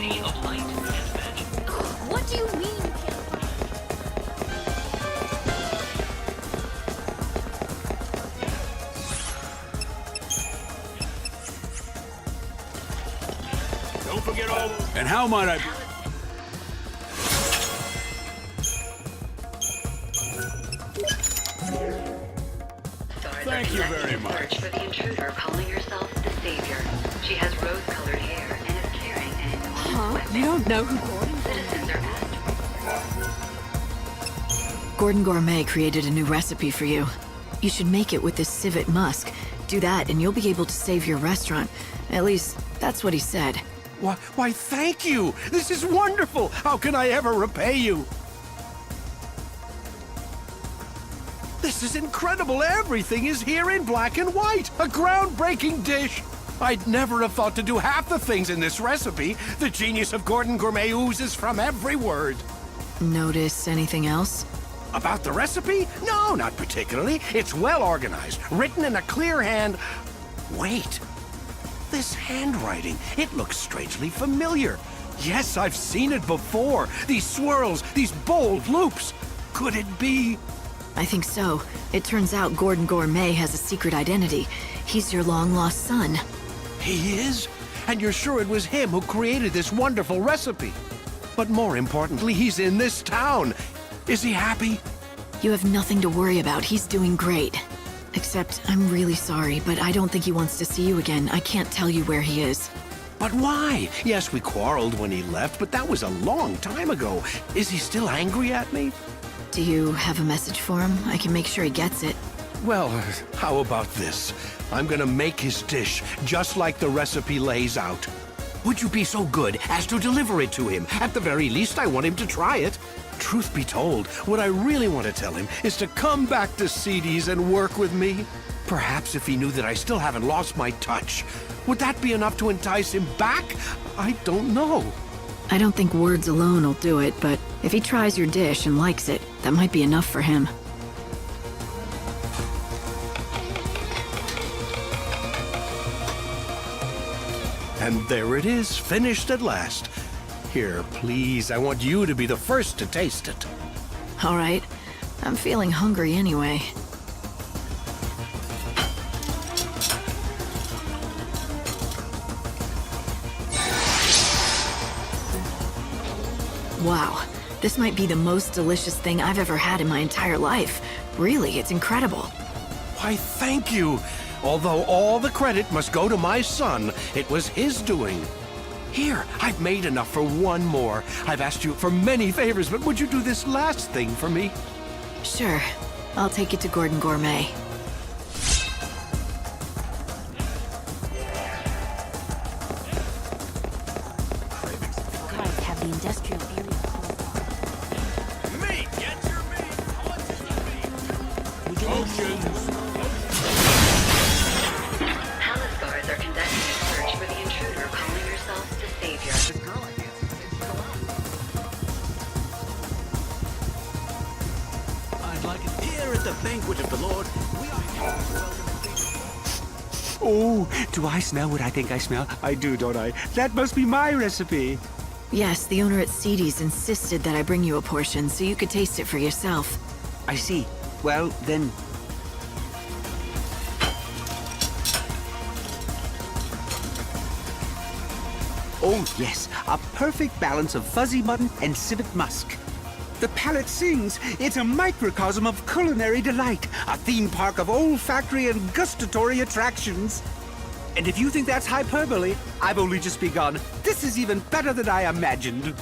energy of light and magic. What do you mean you can't Don't forget all. And how might I? Thank you very much. Search for the intruder calling herself the Savior. She has rose-colored hair and is carrying an enormous weapon. You don't know who Gordon is? Citizens are asked. Gordon Gourmet created a new recipe for you. You should make it with this civet musk. Do that and you'll be able to save your restaurant. At least, that's what he said. Why, thank you! This is wonderful! How can I ever repay you? This is incredible! Everything is here in black and white! A groundbreaking dish! I'd never have thought to do half the things in this recipe. The genius of Gordon Gourmet oozes from every word. Notice anything else? About the recipe? No, not particularly. It's well organized, written in a clear hand. Wait. This handwriting, it looks strangely familiar. Yes, I've seen it before. These swirls, these bold loops. Could it be? I think so. It turns out Gordon Gourmet has a secret identity. He's your long-lost son. He is? And you're sure it was him who created this wonderful recipe? But more importantly, he's in this town. Is he happy? You have nothing to worry about. He's doing great. Except, I'm really sorry, but I don't think he wants to see you again. I can't tell you where he is. But why? Yes, we quarreled when he left, but that was a long time ago. Is he still angry at me? Do you have a message for him? I can make sure he gets it. Well, how about this? I'm gonna make his dish just like the recipe lays out. Would you be so good as to deliver it to him? At the very least, I want him to try it. Truth be told, what I really want to tell him is to come back to CD's and work with me. Perhaps if he knew that I still haven't lost my touch. Would that be enough to entice him back? I don't know. I don't think words alone will do it, but if he tries your dish and likes it, that might be enough for him. And there it is, finished at last. Here, please, I want you to be the first to taste it. All right. I'm feeling hungry anyway. Wow. This might be the most delicious thing I've ever had in my entire life. Really, it's incredible. Why, thank you. Although all the credit must go to my son, it was his doing. Here, I've made enough for one more. I've asked you for many favors, but would you do this last thing for me? Sure. I'll take it to Gordon Gourmet. Guys have the industrial area closed off. Meat! Get your meat! What's in the meat? Potions! Palace guards are conducting a search for the intruder calling herself the Savior. I'd like it here at the banquet of the Lord. We are here to welcome the Oh, do I smell what I think I smell? I do, don't I? That must be my recipe. Yes, the owner at Seedy's insisted that I bring you a portion so you could taste it for yourself. I see. Well, then... Oh, yes. A perfect balance of fuzzy mutton and civet musk. The palate sings. It's a microcosm of culinary delight. A theme park of olfactory and gustatory attractions. And if you think that's hyperbole, I've only just begun. This is even better than I imagined.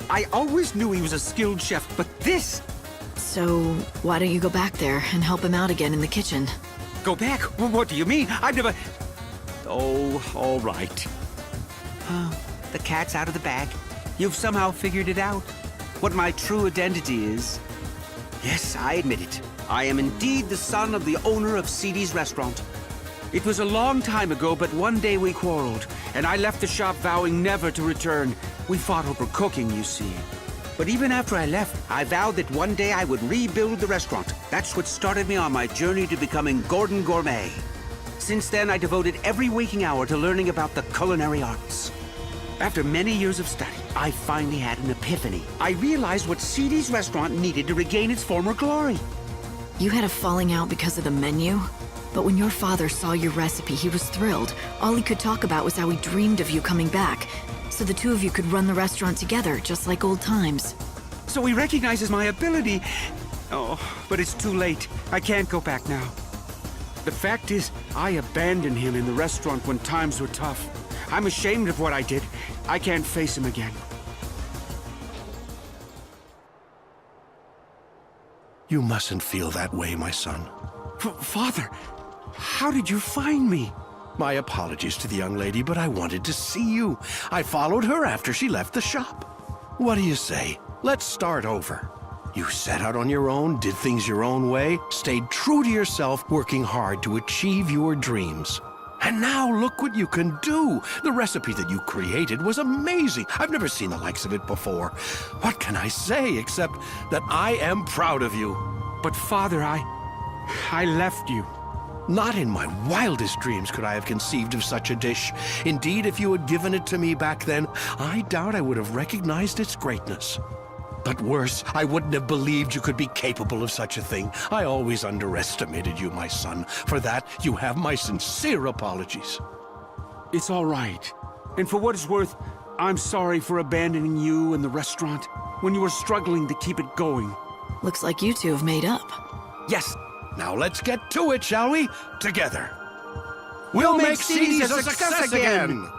I always knew he was a skilled chef, but this... So, why don't you go back there and help him out again in the kitchen? Go back? What do you mean? I've never... Oh, all right. Oh, the cat's out of the bag. You've somehow figured it out. What my true identity is. Yes, I admit it. I am indeed the son of the owner of Seedy's restaurant. It was a long time ago, but one day we quarreled, and I left the shop vowing never to return. We fought over cooking, you see. But even after I left, I vowed that one day I would rebuild the restaurant. That's what started me on my journey to becoming Gordon Gourmet. Since then, I devoted every waking hour to learning about the culinary arts. After many years of study, I finally had an epiphany. I realized what CD's restaurant needed to regain its former glory. You had a falling out because of the menu? But when your father saw your recipe, he was thrilled. All he could talk about was how he dreamed of you coming back. So the two of you could run the restaurant together, just like old times. So he recognizes my ability. Oh, but it's too late. I can't go back now. The fact is, I abandoned him in the restaurant when times were tough. I'm ashamed of what I did. I can't face him again. You mustn't feel that way, my son. Father, how did you find me? My apologies to the young lady, but I wanted to see you. I followed her after she left the shop. What do you say? Let's start over. You set out on your own, did things your own way, stayed true to yourself, working hard to achieve your dreams. And now look what you can do. The recipe that you created was amazing. I've never seen the likes of it before. What can I say except that I am proud of you? But Father, I left you. Not in my wildest dreams could I have conceived of such a dish. Indeed, if you had given it to me back then, I doubt I would have recognized its greatness. But worse, I wouldn't have believed you could be capable of such a thing. I always underestimated you, my son. For that, you have my sincere apologies. It's all right. And for what it's worth, I'm sorry for abandoning you and the restaurant when you were struggling to keep it going. Looks like you two have made up. Yes. Now let's get to it, shall we? Together. We'll make CDs a success again!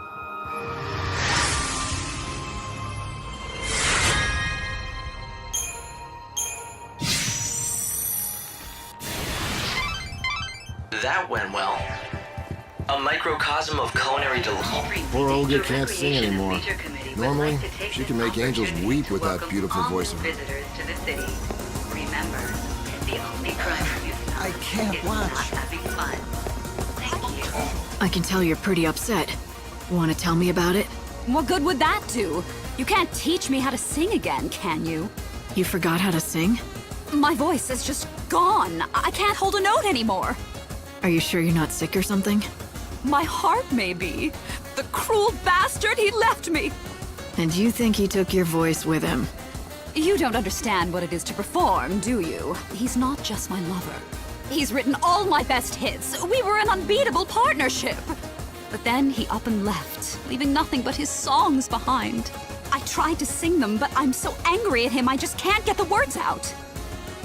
That went well. A microcosm of culinary delight. Poor Olga can't sing anymore. Normally, she can make angels weep with that beautiful voice of hers. Visitors to the city. Remember, the only crime you I can't is watch. not having fun. Thank you. I can tell you're pretty upset. Want to tell me about it? What good would that do? You can't teach me how to sing again, can you? You forgot how to sing? My voice is just gone. I can't hold a note anymore. Are you sure you're not sick or something? My heart may be. The cruel bastard, he left me. And you think he took your voice with him? You don't understand what it is to perform, do you? He's not just my lover. He's written all my best hits. We were an unbeatable partnership. But then he up and left, leaving nothing but his songs behind. I tried to sing them, but I'm so angry at him I just can't get the words out.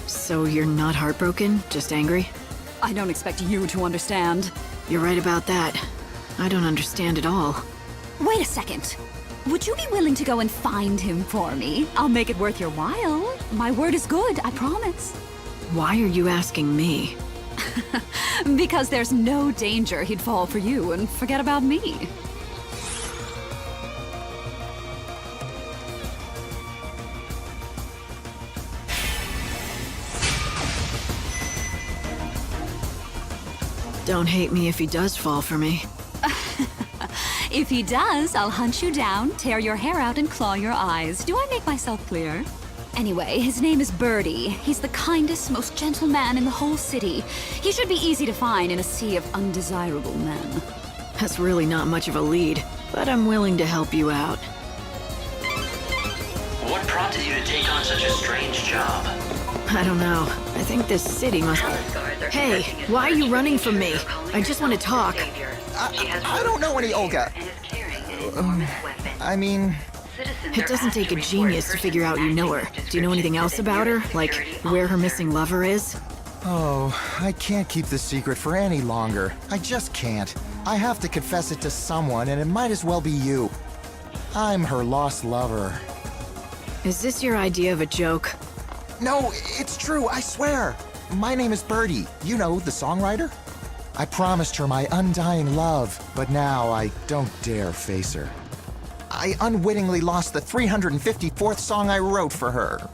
So you're not heartbroken, just angry? I don't expect you to understand. You're right about that. I don't understand at all. Wait a second. Would you be willing to go and find him for me? I'll make it worth your while. My word is good, I promise. Why are you asking me? Because there's no danger he'd fall for you and forget about me. Don't hate me if he does fall for me. If he does, I'll hunt you down, tear your hair out, and claw your eyes. Do I make myself clear? Anyway, his name is Birdie. He's the kindest, most gentle man in the whole city. He should be easy to find in a sea of undesirable men. That's really not much of a lead, but I'm willing to help you out. What prompted you to take on such a strange job? I don't know. I think this city must... Palace guards are Hey, conducting a why are you search running for from me? Angel calling I just want to herself talk. the Savior. She has I don't know any Olga. and is carrying an enormous weapon. I mean, Citizens It are doesn't asked take to a report genius to figure out you know her. persons Do you know anything else matching about her? description to the Like, nearest where her security missing lover is? oh, I can't keep this secret for any longer. I just can't. I have to confess it to someone, and it might as well be you. I'm her lost lover. Is this your idea of a joke? No, it's true, I swear. My name is Birdie. You know, the songwriter? I promised her my undying love, but now I don't dare face her. I unwittingly lost the 354th song I wrote for her.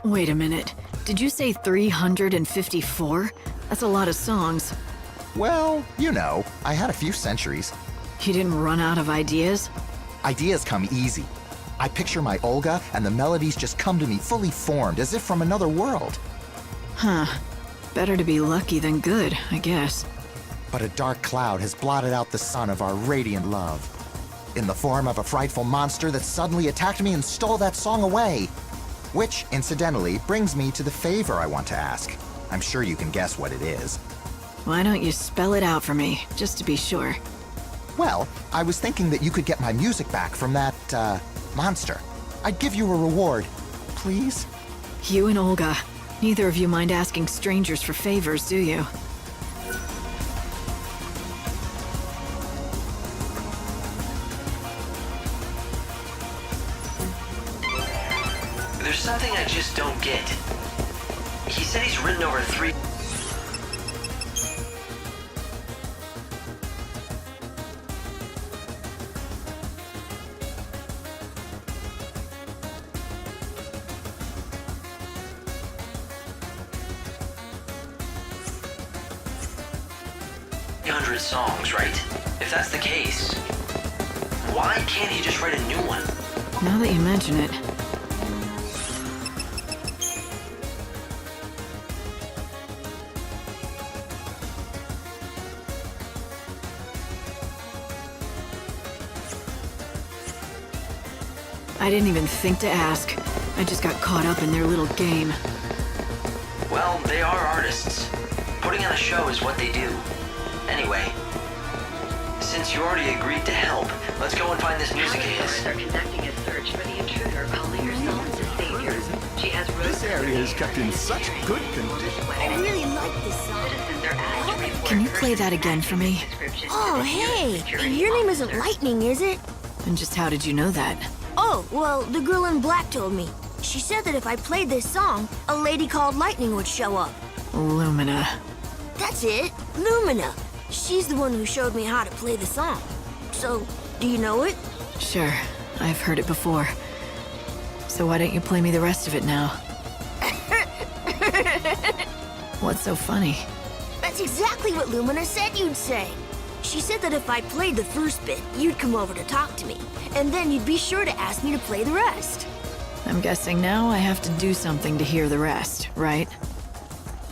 Wait a minute. Did you say 354? That's a lot of songs. Well, you know, I had a few centuries. You didn't run out of ideas? Ideas come easy. I picture my Olga, and the melodies just come to me fully formed, as if from another world. Huh. Better to be lucky than good, I guess. But a dark cloud has blotted out the sun of our radiant love. in the form of a frightful monster that suddenly attacked me and stole that song away. Which, incidentally, brings me to the favor I want to ask. I'm sure you can guess what it is. Why don't you spell it out for me, just to be sure? Well, I was thinking that you could get my music back from that, monster. I'd give you a reward. Please? You and Olga. Neither of you mind asking strangers for favors, do you? There's something I just don't get. He said he's written over 300 songs, right? If that's the case, why can't he just write a new one? Now that you mention it. I didn't even think to ask. I just got caught up in their little game. Well, they are artists. Putting on a show is what they do. Anyway, since you already agreed to help, let's go and find this music of his. Are conducting a search for the intruder calling herself the Savior. She has This area is kept in such good condition. I really like this song. Citizens are asked to report Can you play that again for me? Oh, hey! Your name isn't Lightning, is it? And just how did you know that? Oh, well, the girl in black told me. She said that if I played this song, a lady called Lightning would show up. Lumina. That's it, Lumina. She's the one who showed me how to play the song. So, do you know it? Sure, I've heard it before. So why don't you play me the rest of it now? What's so funny? That's exactly what Lumina said you'd say. She said that if I played the first bit, you'd come over to talk to me, and then you'd be sure to ask me to play the rest. I'm guessing now I have to do something to hear the rest, right?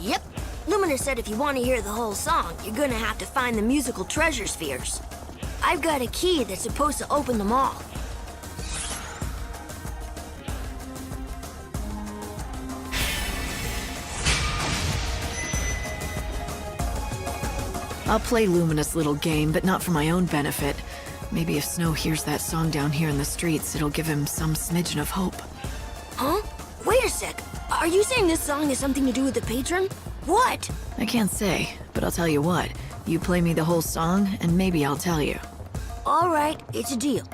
Yep. Lumina said if you want to hear the whole song, you're gonna have to find the musical treasure spheres. I've got a key that's supposed to open them all. I'll play Lumina's little game, but not for my own benefit. Maybe if Snow hears that song down here in the streets, it'll give him some smidgen of hope. Huh? Wait a sec. Are you saying this song has something to do with the patron? What? I can't say, but I'll tell you what. You play me the whole song, and maybe I'll tell you. All right, it's a deal.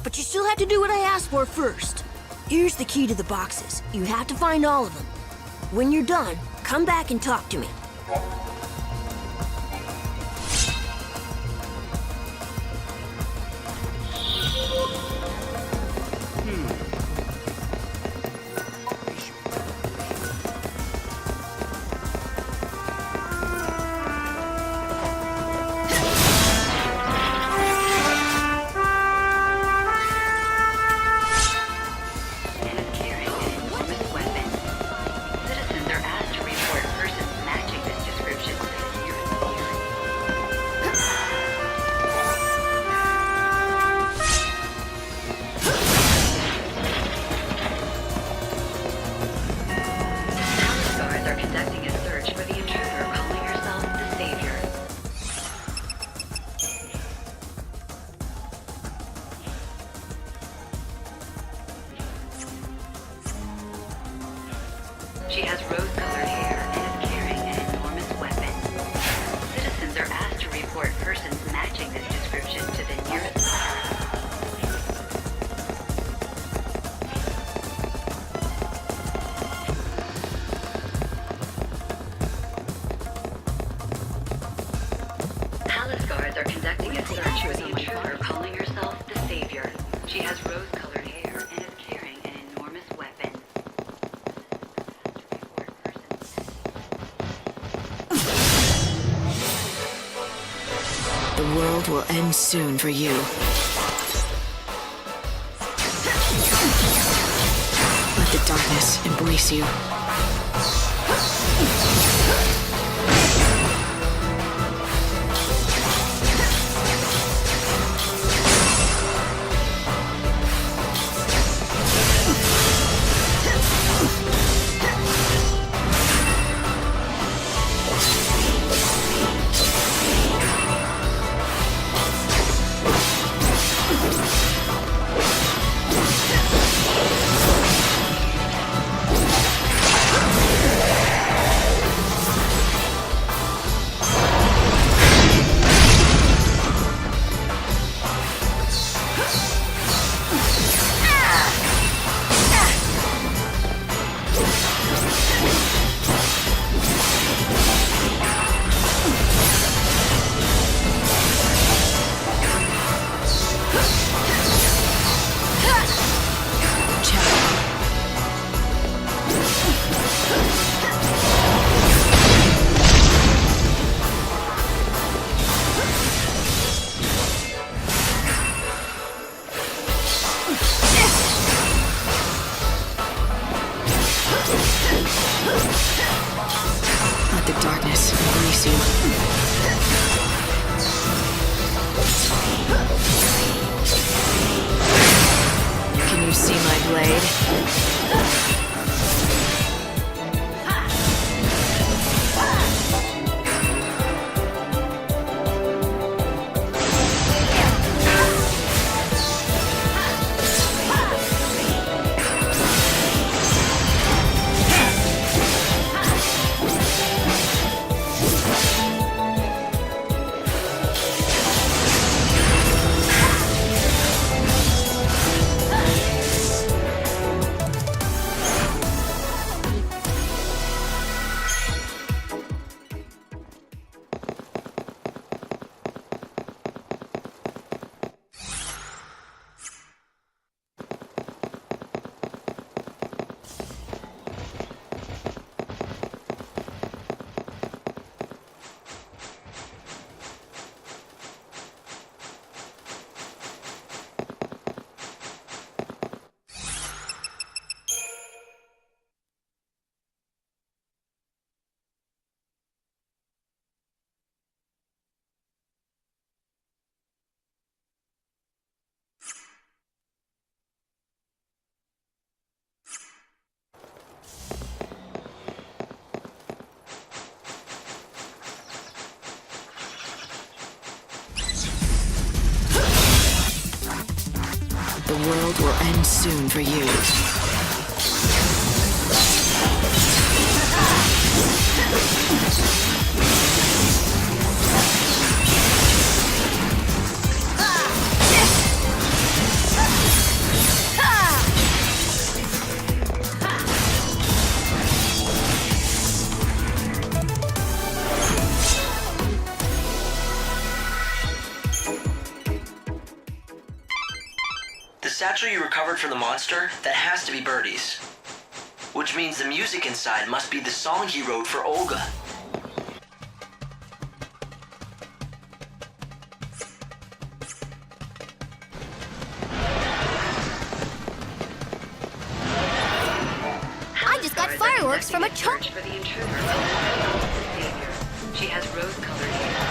But you still have to do what I asked for first. Here's the key to the boxes. You have to find all of them. When you're done, come back and talk to me. She has rose-colored hair and is carrying an enormous weapon. Citizens are asked to report persons matching this description to the nearest Palace guards are conducting a search for the intruder calling herself the Savior. She has rose-colored hair and is carrying an enormous weapon. The world will end soon for you. Let the darkness embrace you. The world will end soon for you. The satchel you recovered from the monster, that has to be Birdie's. Which means the music inside must be the song he wrote for Olga. I just got fireworks from a chunk. Search for the intruder. She has rose-colored hair